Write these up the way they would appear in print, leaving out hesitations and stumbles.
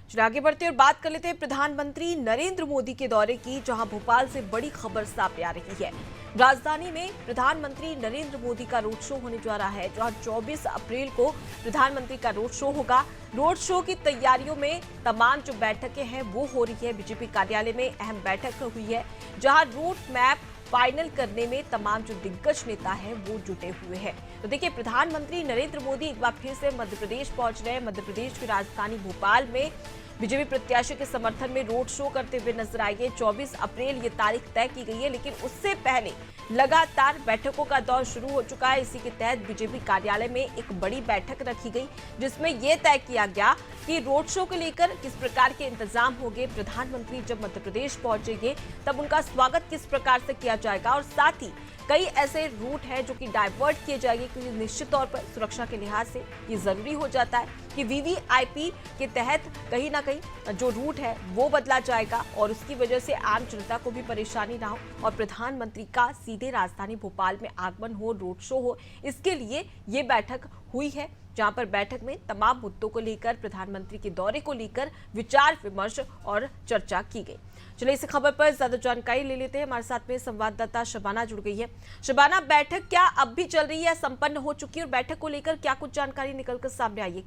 चलिए आगे बढ़ते और बात कर लेते हैं प्रधानमंत्री नरेंद्र मोदी के दौरे की, जहां भोपाल से बड़ी खबर सामने आ रही है। राजधानी में प्रधानमंत्री नरेंद्र मोदी का रोड शो होने जा रहा है, जहां 24 अप्रैल को प्रधानमंत्री का रोड शो होगा। रोड शो की तैयारियों में तमाम जो बैठकें हैं वो हो रही है। बीजेपी कार्यालय में अहम बैठक हुई है, जहां रूट मैप फाइनल करने में तमाम जो दिग्गज नेता हैं वो जुटे हुए हैं। तो देखिए, प्रधानमंत्री नरेंद्र मोदी एक बार फिर से मध्य प्रदेश पहुंच रहे हैं। मध्य प्रदेश की राजधानी भोपाल में बीजेपी प्रत्याशी के समर्थन में रोड शो करते हुए नजर आएंगे। 24 अप्रैल ये तारीख तय की गई है, लेकिन उससे पहले लगातार बैठकों का दौर शुरू हो चुका है। इसी के तहत बीजेपी कार्यालय में एक बड़ी बैठक रखी गई, जिसमें यह तय किया गया कि रोड शो को लेकर किस प्रकार के इंतजाम होंगे। प्रधानमंत्री जब मध्य प्रदेश पहुंचेंगे तब उनका स्वागत किस प्रकार से किया जाएगा, और साथ ही कई ऐसे रूट हैं जो कि डाइवर्ट किए जाएंगे, क्योंकि निश्चित तौर पर सुरक्षा के लिहाज से ये जरूरी हो जाता है कि वीवीआईपी के तहत कहीं ना कहीं जो रूट है वो बदला जाएगा, और उसकी वजह से आम जनता को भी परेशानी ना हो और प्रधानमंत्री का सीधे राजधानी भोपाल में आगमन हो, रोड शो हो। इसके लिए ये बैठक हुई है, जहां पर बैठक में तमाम मुद्दों को लेकर, प्रधानमंत्री के दौरे को लेकर विचार विमर्श और चर्चा की गई। चलिए इस खबर पर ज्यादा जानकारी ले लेते हैं। हमारे साथ में संवाददाता शबाना जुड़ गई है। शबाना, बैठक क्या अब भी चल रही है, संपन्न हो चुकी है, और बैठक को लेकर क्या कुछ जानकारी निकलकर सामने आई है?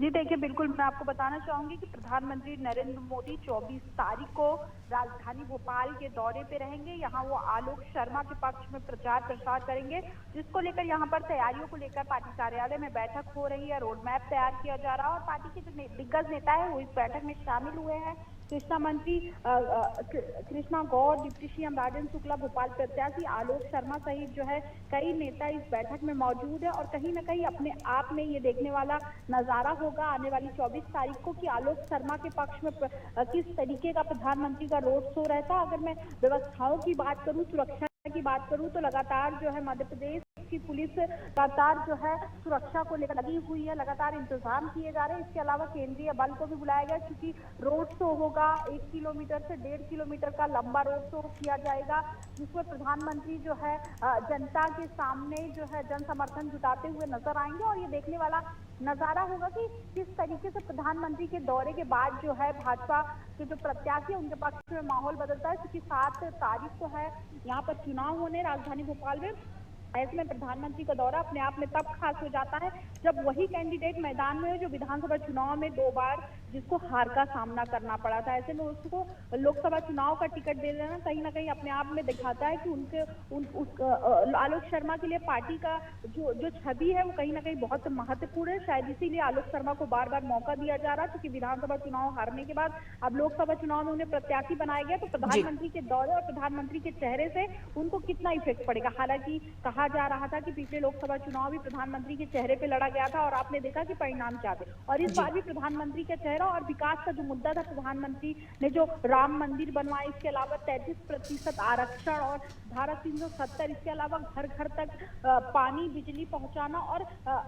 जी देखिए, बिल्कुल मैं आपको बताना चाहूंगी कि प्रधानमंत्री नरेंद्र मोदी 24 तारीख को राजधानी भोपाल के दौरे पे रहेंगे। यहाँ वो आलोक शर्मा के पक्ष में प्रचार प्रसार करेंगे, जिसको लेकर यहाँ पर तैयारियों को लेकर पार्टी कार्यालय में बैठक हो रही है। रोड मैप तैयार किया जा रहा है और पार्टी के जो दिग्गज नेता है वो इस बैठक में शामिल हुए हैं। कृष्णा मंत्री कृष्णा गौर, डिप्टी सीएम राजेंद्र शुक्ला, भोपाल प्रत्याशी आलोक शर्मा सहित जो है कई नेता इस बैठक में मौजूद है। और कहीं ना कहीं अपने आप में ये देखने वाला नजारा होगा आने वाली 24 तारीख को कि आलोक शर्मा के पक्ष में किस तरीके का प्रधानमंत्री का रोड शो रहता है। अगर मैं व्यवस्थाओं की बात करूं, सुरक्षा की बात करूं, तो लगातार जो है मध्य प्रदेश की पुलिस लगातार जो है सुरक्षा को लेकर लगी हुई है, लगातार इंतजाम किए जा रहे हैं। इसके अलावा केंद्रीय बल को भी बुलाया गया, क्योंकि रोड शो होगा 1 किलोमीटर से 1.5 किलोमीटर का लंबा रोड शो किया जाएगा, जिसमें प्रधानमंत्री जो है जनता के सामने जो है जन समर्थन जुटाते हुए नजर आएंगे। और ये देखने वाला नजारा होगा कि किस तरीके से प्रधानमंत्री के दौरे के बाद जो है भाजपा के जो प्रत्याशी है उनके पक्ष में माहौल बदलता है, क्योंकि 7 तारीख को है यहाँ पर चुनाव होने राजधानी भोपाल में। ऐसे में प्रधानमंत्री का दौरा अपने आप में तब खास हो जाता है जब वही कैंडिडेट मैदान में हो जो विधानसभा चुनाव में 2 बार जिसको हार का सामना करना पड़ा था। ऐसे में उसको लोकसभा चुनाव का टिकट दे देना कहीं ना कहीं अपने आप में दिखाता है कि आलोक शर्मा के लिए पार्टी का जो छवि है वो कहीं ना कहीं बहुत महत्वपूर्ण है। शायद इसीलिए आलोक शर्मा को बार बार मौका दिया जा रहा है, क्योंकि विधानसभा चुनाव हारने के बाद अब लोकसभा चुनाव में उन्हें प्रत्याशी बनाया गया। तो प्रधानमंत्री के दौरे और प्रधानमंत्री के चेहरे से उनको कितना इफेक्ट पड़ेगा। हालांकि कहा जा रहा था कि पिछले लोकसभा चुनाव भी प्रधानमंत्री के चेहरे पे लड़ा गया था और आपने देखा कि परिणाम क्या थे, और इस बार भी प्रधानमंत्री का चेहरा और विकास का जो मुद्दा था, प्रधानमंत्री ने जो राम मंदिर बनवाए, इसके अलावा 33% आरक्षण और धारा 370, इसके अलावा घर घर तक पानी बिजली पहुंचाना और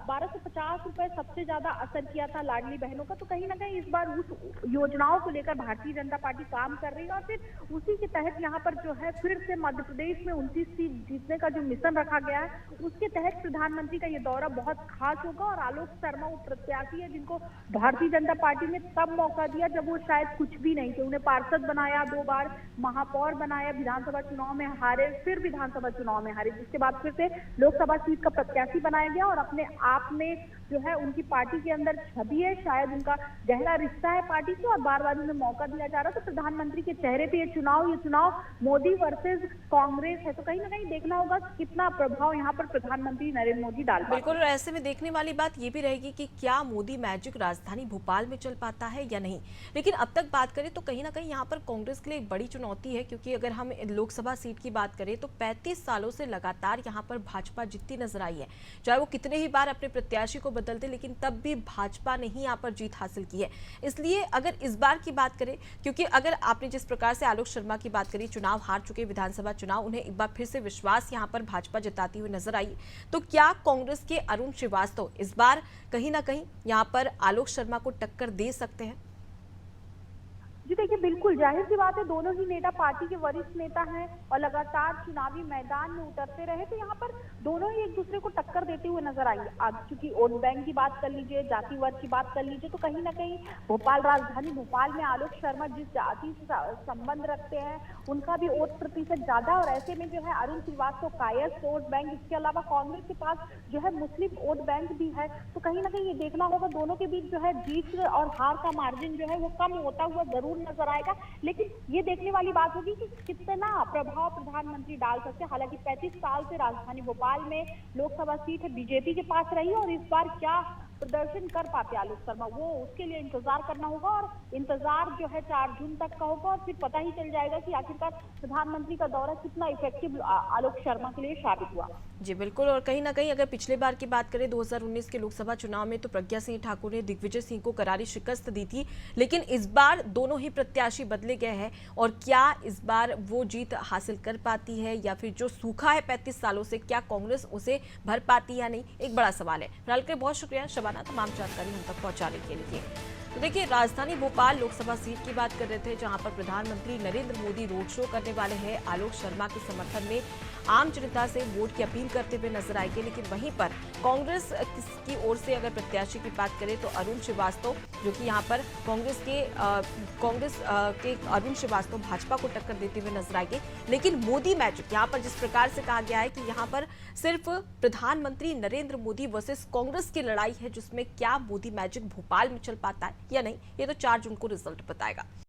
1250 रुपए सबसे ज्यादा असर किया था लाडली बहनों का। तो कहीं ना कहीं इस बार उस योजनाओं को लेकर भारतीय जनता पार्टी काम कर रही है, और फिर उसी के तहत यहाँ पर जो है फिर से मध्य प्रदेश में 29 सीट जीतने का जो मिशन रखा गया है, उसके तहत प्रधानमंत्री का ये दौरा बहुत खास होगा। और आलोक शर्मा वो प्रत्याशी है जिनको भारतीय जनता पार्टी ने तब मौका दिया जब वो शायद कुछ भी नहीं थे। उन्हें पार्षद बनाया, 2 बार महापौर बनाया, विधानसभा चुनाव में हारे, फिर विधानसभा चुनाव में हारे, जिसके बाद फिर से लोकसभा सीट का प्रत्याशी बनाया गया। और अपने आप में जो है उनकी पार्टी के अंदर छवि है, शायद उनका गहरा रिश्ता है पार्टी से, और बार बार उन्हें मौका दिया जा रहा है। तो प्रधानमंत्री के चेहरे पे ये चुनाव मोदी वर्सेस कांग्रेस है। तो कहीं ना कहीं देखना होगा कितना प्रभाव यहाँ पर प्रधानमंत्री नरेंद्र मोदी डाल पाएंगे। बिल्कुल, और ऐसे में देखने वाली बात ये भी रहेगी कि क्या मोदी मैजिक राजधानी भोपाल में चल पाता है या नहीं। लेकिन अब तक बात करें तो कहीं ना कहीं यहाँ पर कांग्रेस के लिए एक बड़ी चुनौती है, क्योंकि अगर हम लोकसभा सीट की बात करें तो 35 सालों से लगातार यहाँ पर भाजपा जीतती नजर आई है। चाहे वो कितने ही बार अपने प्रत्याशी को बदलते, लेकिन तब भी भाजपा ने ही यहाँ पर जीत हासिल की है। इसलिए अगर इस बार की बात करें, क्योंकि अगर आपने जिस प्रकार से आलोक शर्मा की बात करी, चुनाव हार चुके विधानसभा चुनाव, उन्हें एक बार फिर से विश्वास यहाँ पर भाजपा जताती हुई नजर आई, तो क्या कांग्रेस के अरुण श्रीवास्तव इस बार कहीं ना कहीं यहाँ पर आलोक शर्मा को टक्कर दे सकते हैं? जी देखिए, बिल्कुल जाहिर सी बात है, दोनों ही नेता पार्टी के वरिष्ठ नेता हैं और लगातार चुनावी मैदान में उतरते रहे, तो यहाँ पर दोनों ही एक दूसरे को टक्कर देते हुए नजर आएंगे। अब चूंकि वोट बैंक की बात कर लीजिए, जाति वर्ग की बात कर लीजिए, तो कहीं ना कहीं भोपाल, राजधानी भोपाल में आलोक शर्मा जिस जाति से संबंध रखते हैं, उनका भी वोट प्रतिशत ज्यादा, और ऐसे में जो है अरुण श्रीवास्तव कायस्थ वोट बैंक, इसके अलावा कांग्रेस के पास जो है मुस्लिम वोट बैंक भी है। तो कहीं ना कहीं ये देखना होगा, दोनों के बीच जो है जीत और हार का मार्जिन जो है वो कम होता हुआ जरूर नजर आएगा। लेकिन ये देखने वाली बात होगी कि कितना प्रभाव प्रधानमंत्री डाल सकते हैं। हालांकि 35 साल से राजधानी भोपाल में लोकसभा सीट है बीजेपी के पास रही, और इस बार क्या प्रदर्शन कर पाते आलोक शर्मा, वो उसके लिए इंतजार करना होगा, और इंतजार जो है 4 जून तक का होगा, और फिर पता ही चल जाएगा कि आखिरकार प्रधानमंत्री का दौरा कितना इफेक्टिव आलोक शर्मा के लिए साबित हुआ। जी बिल्कुल, और कहीं ना कहीं अगर पिछले बार की बात करें 2019 के लोकसभा चुनाव में, तो प्रज्ञा सिंह ठाकुर ने दिग्विजय सिंह को करारी शिकस्त दी थी, लेकिन इस बार दोनों ही प्रत्याशी बदले गए हैं, और क्या इस बार वो जीत हासिल कर पाती है, या फिर जो सूखा है 35 सालों से, क्या कांग्रेस उसे भर पाती या नहीं, एक बड़ा सवाल है। फिलहाल के लिए बहुत शुक्रिया शबाना, तमाम जानकारी हम तक पहुंचाने के लिए। तो देखिए, राजधानी भोपाल लोकसभा सीट की बात कर रहे थे, जहां पर प्रधानमंत्री नरेंद्र मोदी रोड शो करने वाले हैं। आलोक शर्मा के समर्थन में आम जनता से वोट की अपील करते हुए नजर आएंगे, लेकिन वहीं पर कांग्रेस की ओर से अगर प्रत्याशी की बात करें तो अरुण श्रीवास्तव, जो कि यहां पर कांग्रेस के अरुण श्रीवास्तव भाजपा को टक्कर देते हुए नजर आएंगे। लेकिन मोदी मैजिक यहां पर जिस प्रकार से कहा गया है कि यहां पर सिर्फ प्रधानमंत्री नरेंद्र मोदी वर्सेस कांग्रेस की लड़ाई है, जिसमें क्या मोदी मैजिक भोपाल में चल पाता है या नहीं, ये तो 4 जून को रिजल्ट बताएगा।